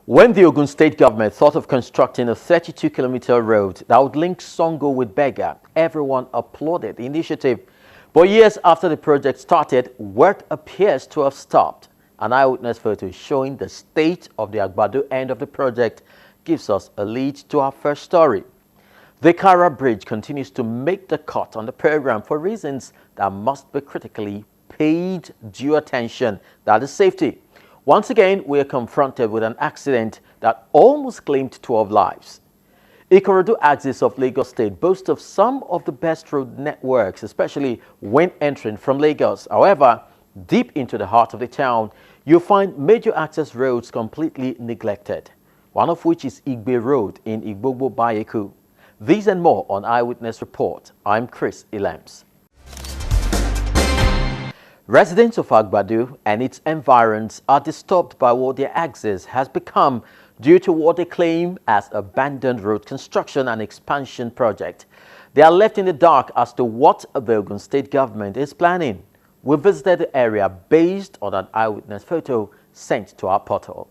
When the Ogun state government thought of constructing a 32-kilometer road that would link Songo with Bega, everyone applauded the initiative. But years after the project started, work appears to have stopped. An eyewitness photo showing the state of the Agbado end of the project gives us a lead to our first story. The Kara Bridge continues to make the cut on the program for reasons that must be critically paid due attention, that is safety. Once again, we are confronted with an accident that almost claimed 12 lives. Ikorodu axis of Lagos State boasts of some of the best road networks, especially when entering from Lagos. However, deep into the heart of the town, you'll find major access roads completely neglected, one of which is Igbe Road in Igbogbo Bayeku. These and more on Eyewitness Report. I'm Chris Ilams. Residents of Agbado and its environs are disturbed by what their axis has become due to what they claim as abandoned road construction and expansion project. They are left in the dark as to what the Ogun state government is planning. We visited the area based on an eyewitness photo sent to our portal.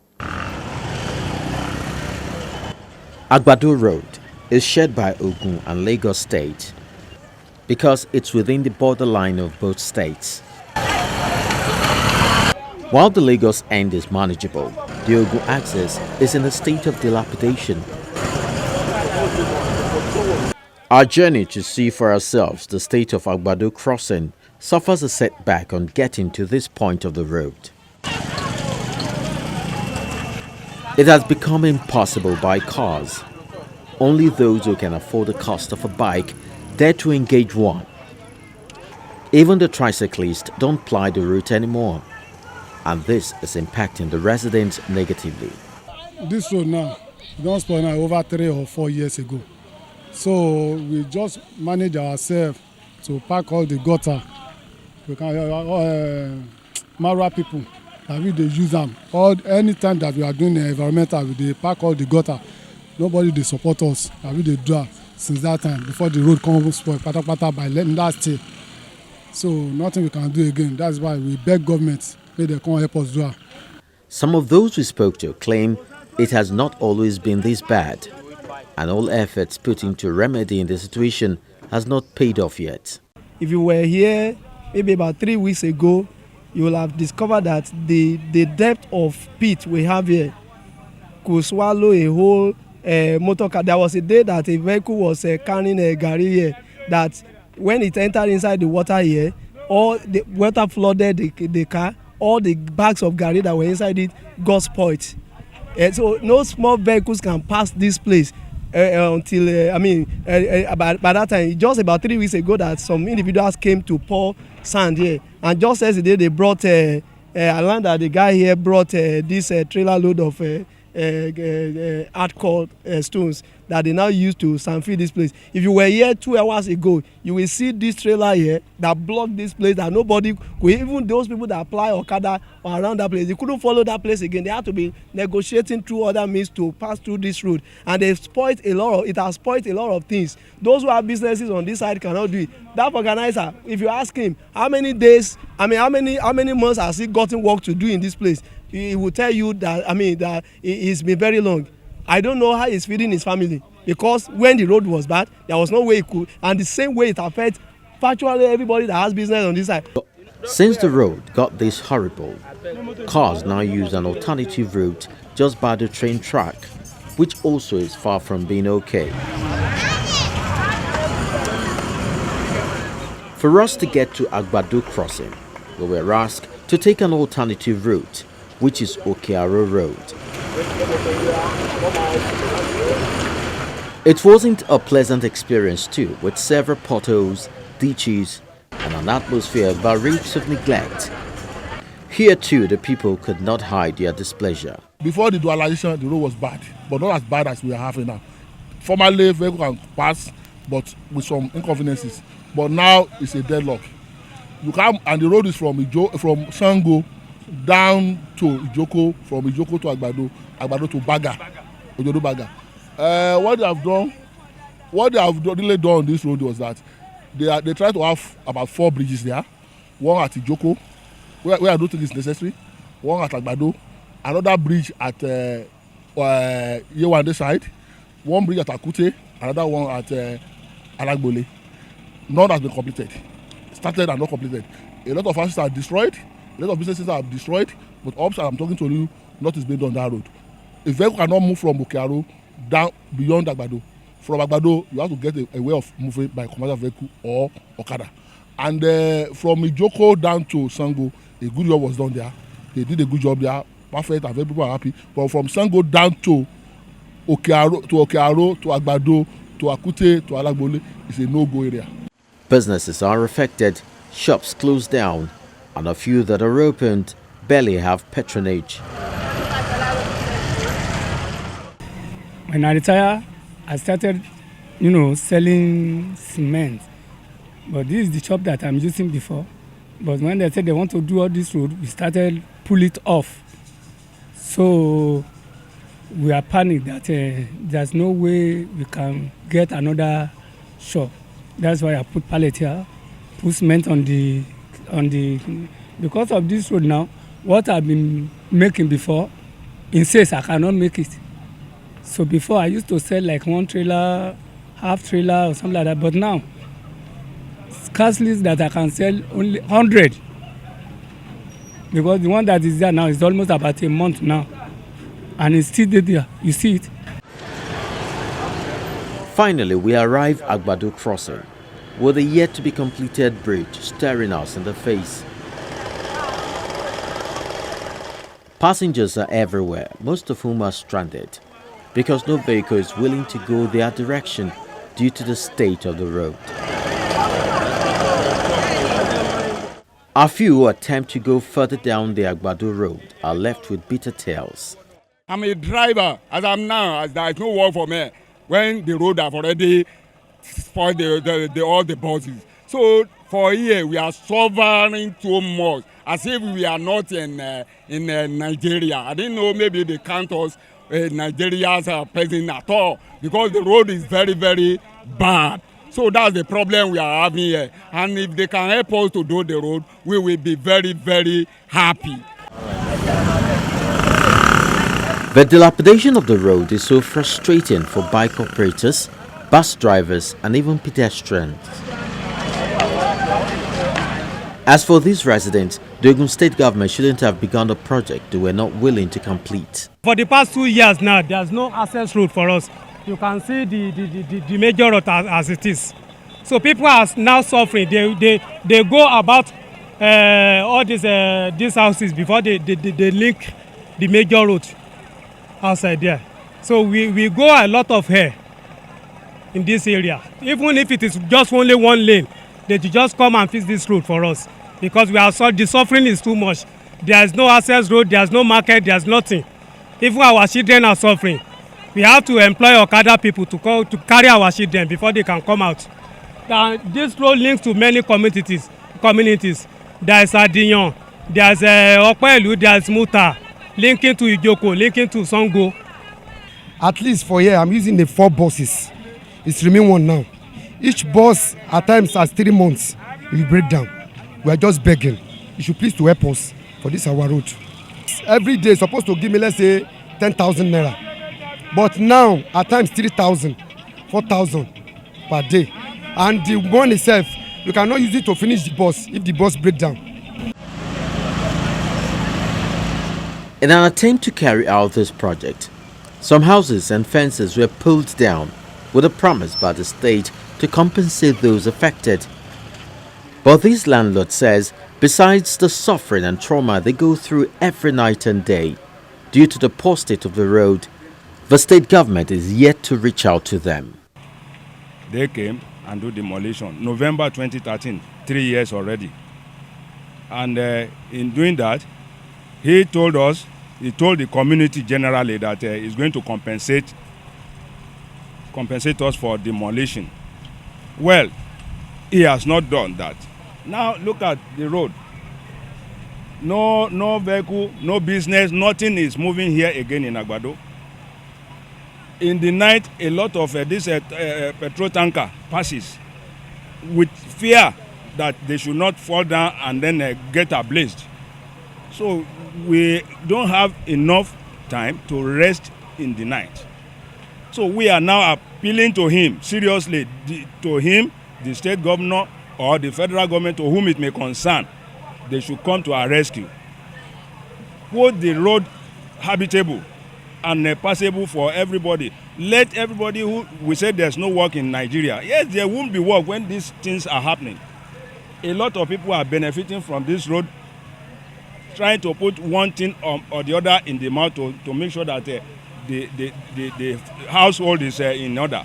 Agbado Road is shared by Ogun and Lagos State because it's within the borderline of both states. While the Lagos end is manageable, the Ogun axis is in a state of dilapidation. Our journey to see for ourselves the state of Agbado Crossing suffers a setback on getting to this point of the road. It has become impossible by cars. Only those who can afford the cost of a bike dare to engage one. Even the tricyclists don't ply the route anymore, and this is impacting the residents negatively. This road now, don't spoil now over 3 or 4 years ago. So we just manage ourselves to pack all the gutter. We can Mara people that we they use them. Anytime that we are doing the environmental, we they pack all the gutter. Nobody they support us. That we they do since that time before the road comes spoil pata by last year. So nothing we can do again. That's why we beg government. They can't help us do. Some of those we spoke to claim it has not always been this bad, and all efforts put into remedying the situation has not paid off yet. If you were here maybe about 3 weeks ago, you will have discovered that the depth of pit we have here could swallow a whole motor car. There was a day that a vehicle was carrying a gari here, that when it entered inside the water here, all the water flooded the car. All the bags of gari that were inside it got spoiled. So no small vehicles can pass this place until, by that time, just about 3 weeks ago that some individuals came to pour sand here. And just yesterday they brought, land that the guy here brought this trailer load of hardcore stones that they now use to sand feed this place. If you were here 2 hours ago, you will see this trailer here that blocked this place, that nobody could, even those people that apply Okada or around that place, they couldn't follow that place again. They had to be negotiating through other means to pass through this road, and it has spoiled a lot of things. Those who have businesses on this side cannot do it. That organizer, if you ask him how many days, how many months has he gotten work to do in this place, he will tell you that that it's been very long. I don't know how he's feeding his family, because when the road was bad, there was no way he could, and the same way it affects virtually everybody that has business on this side. Since the road got this horrible, cars now use an alternative route just by the train track, which also is far from being okay. For us to get to Agbado Crossing, we were asked to take an alternative route, which is Okearo Road. It wasn't a pleasant experience too, with several potholes, ditches, and an atmosphere of reeks of neglect. Here too, the people could not hide their displeasure. Before the dualization, the road was bad, but not as bad as we are having now. Formerly, vehicle can pass, but with some inconveniences. But now it's a deadlock. You come, and the road is from Sango down to Ijoko, from Ijoko to Agbado to Baga, Ojodo Baga. What they have really done on this road was that they try to have about 4 bridges there. One at Ijoko, where I don't think it's necessary. One at Agbado, another bridge at Yewa on this side, one bridge at Akute, another one at Alagbole. None has been completed. Started and not completed. A lot of houses are destroyed, a lot of businesses are destroyed, but ups I'm talking to you, nothing is being done on that road. A vehicle cannot move from Okearo down beyond Agbado. From Agbado, you have to get a way of moving by commercial vehicle or Okada. And from Ijoko down to Sango, a good job was done there. They did a good job there, perfect, and very people are happy. But from Sango down to Okearo, to Agbado, to Akute, to Alagbole, it's a no-go area. Businesses are affected, shops closed down, and a few that are opened barely have patronage. When I retire, I started, selling cement. But this is the shop that I'm using before. But when they said they want to do all this road, we started pull it off. So we are panicked that there's no way we can get another shop. That's why I put pallet here, put cement on the because of this road now. What I've been making before, in sales I cannot make it. So before I used to sell like one trailer, half trailer or something like that. But now, scarcely that I can sell only 100. Because the one that is there now is almost about a month now. And it's still there. You see it. Finally, we arrive at Agbado Crossing, with a yet to be completed bridge staring us in the face. Passengers are everywhere, most of whom are stranded, because no vehicle is willing to go their direction due to the state of the road. A few who attempt to go further down the Agbado road are left with bitter tales. I'm a driver, as I'm now, as there is no work for me, when the road have already spoiled all the buses. So for here, we are suffering too much, as if we are not in Nigeria. I didn't know maybe they count us Nigerians are present at all, because the road is very, very bad. So that's the problem we are having here. And if they can help us to do the road, we will be very, very happy. The dilapidation of the road is so frustrating for bike operators, bus drivers, and even pedestrians. As for these residents, the Ogun State government shouldn't have begun a project they were not willing to complete. For the past 2 years now, there's no access road for us. You can see the major road as it is. So people are now suffering. They go about all these houses before they link the major road outside there. So we go a lot of here in this area. Even if it is just only one lane, they just come and fix this road for us, because the suffering is too much. There is no access road, there is no market, there is nothing. Even our children are suffering. We have to employ Okada people to carry our children before they can come out. This road links to many communities. There is Adinyon, there is Opelu, there is Muta, linking to Ijoko, linking to Sango. At least for here, I'm using the 4 buses. It's remain one now. Each bus at times has 3 months. It will break down. We are just begging. You should please to help us for this our road. Every day supposed to give me, let's say, 10,000 naira. But now at times 3,000, 4,000 per day. And the one itself, you cannot use it to finish the bus if the bus breaks down. In an attempt to carry out this project, some houses and fences were pulled down with a promise by the state to compensate those affected. But this landlord says, besides the suffering and trauma they go through every night and day due to the poor state of the road, the state government is yet to reach out to them. They came and do demolition. November 2013, 3 years already. And in doing that, he told the community generally that he's going to compensate us for demolition. Well, he has not done that. Now look at the road. No vehicle, no business, nothing is moving here again in Agbado. In the night, a lot of this petrol tanker passes with fear that they should not fall down and then get ablaze. So we don't have enough time to rest in the night. So we are now appealing to him, seriously, the state governor or the federal government, to whom it may concern, they should come to our rescue. Put the road habitable and passable for everybody. Let everybody who we say there's no work in Nigeria. Yes, there won't be work when these things are happening. A lot of people are benefiting from this road, trying to put one thing or the other in the mouth to make sure that the household is in order.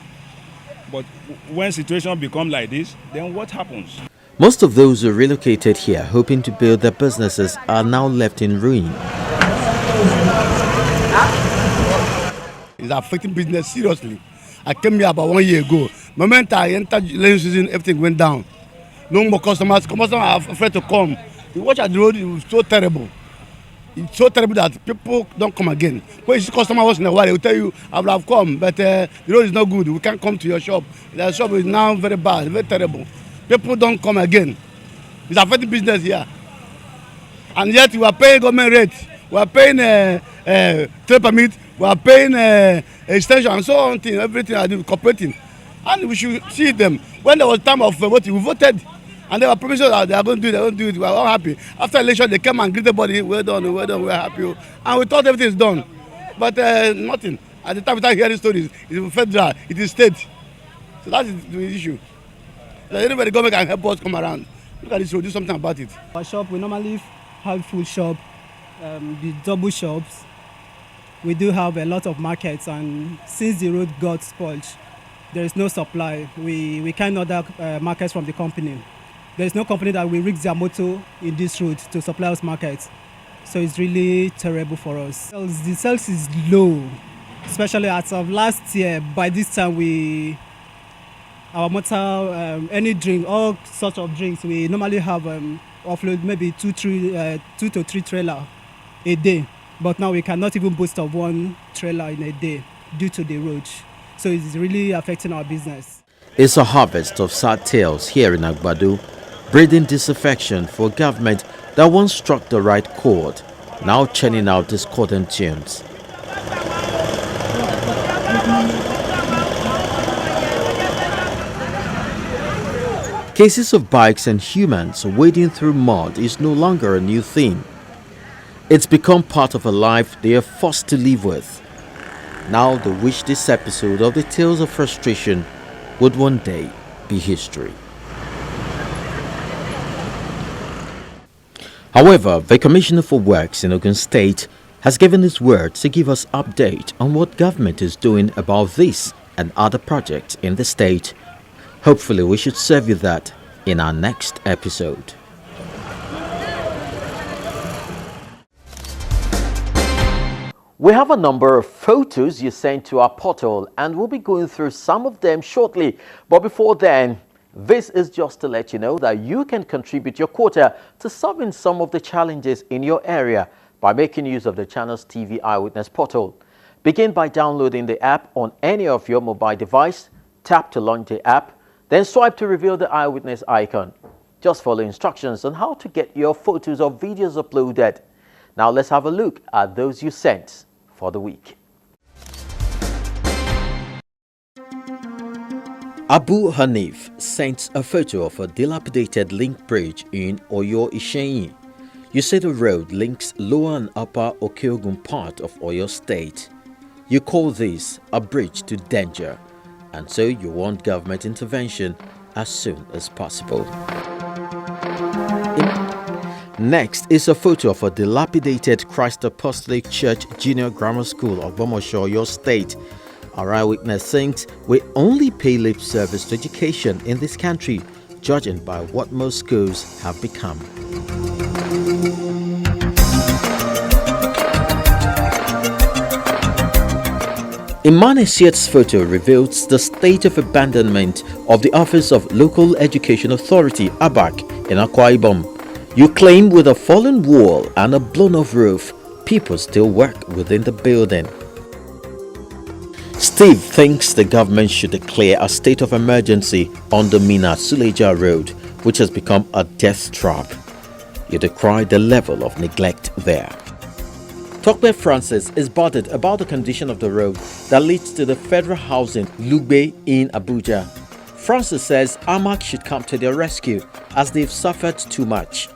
But when situations become like this, then what happens? Most of those who relocated here hoping to build their businesses are now left in ruin. It's affecting business seriously. I came here about 1 year ago. The moment I entered rainy season, everything went down. No more customers. Customers are afraid to come. You watch at the road, it's so terrible. It's so terrible that people don't come again. When you see customers once in a while, they will tell you, I will have come, but the road is not good. We can't come to your shop. The shop is now very bad, very terrible. People don't come again. It's affecting business here. And yet we are paying government rate. We are paying trade permit. We are paying extension and so on. Everything I do, cooperating. And we should see them. When there was time of voting, we voted. And they were promising that they are going to do it, they are going to do it. We are all happy. After election, they came and greeted everybody. Well done, well done, we are happy. And we thought everything is done. But nothing. At the time we started hearing stories, it is federal, it is state. So that is the issue. So anybody government can help us come around. Look at this road, do something about it. Our shop, we normally have full shop, the double shops. We do have a lot of markets, and since the road got spoiled, there is no supply. We can't order markets from the company. There is no company that will rig their motor in this road to supply us markets. So it's really terrible for us. The sales is low, especially as of last year. By this time, our motor, any drink, all sorts of drinks, we normally have offload maybe two to three trailer a day. But now we cannot even boast of one trailer in a day due to the road. So it's really affecting our business. It's a harvest of sad tales here in Agbado, breeding disaffection for government that once struck the right chord, now churning out discordant tunes. Cases of bikes and humans wading through mud is no longer a new theme. It's become part of a life they are forced to live with. Now they wish this episode of the Tales of Frustration would one day be history. However, the Commissioner for Works in Ogun State has given his word to give us update on what government is doing about this and other projects in the state. Hopefully we should serve you that in our next episode. We have a number of photos you sent to our portal and we'll be going through some of them shortly. But before then, this is just to let you know that you can contribute your quota to solving some of the challenges in your area by making use of the channel's TV Eyewitness portal. Begin by downloading the app on any of your mobile device, tap to launch the app, then swipe to reveal the Eyewitness icon. Just follow instructions on how to get your photos or videos uploaded. Now let's have a look at those you sent for the week. Abu Hanif sent a photo of a dilapidated link bridge in Oyo Ishenyi. You say the road links lower and upper Ogun part of Oyo State. You call this a bridge to danger, and so you want government intervention as soon as possible. Next is a photo of a dilapidated Christ Apostolic Church Junior Grammar School of Bomosho, Oyo State. Our eyewitness thinks we only pay lip service to education in this country, judging by what most schools have become. Imane Siet's photo reveals the state of abandonment of the Office of Local Education Authority, ABAC, in Akwa Ibom. You claim with a fallen wall and a blown-off roof, people still work within the building. Steve thinks the government should declare a state of emergency on the Mina Suleja Road, which has become a death trap. You decry the level of neglect there. Tokpe Francis is bothered about the condition of the road that leads to the federal housing Lugbe in Abuja. Francis says AMAC should come to their rescue as they've suffered too much.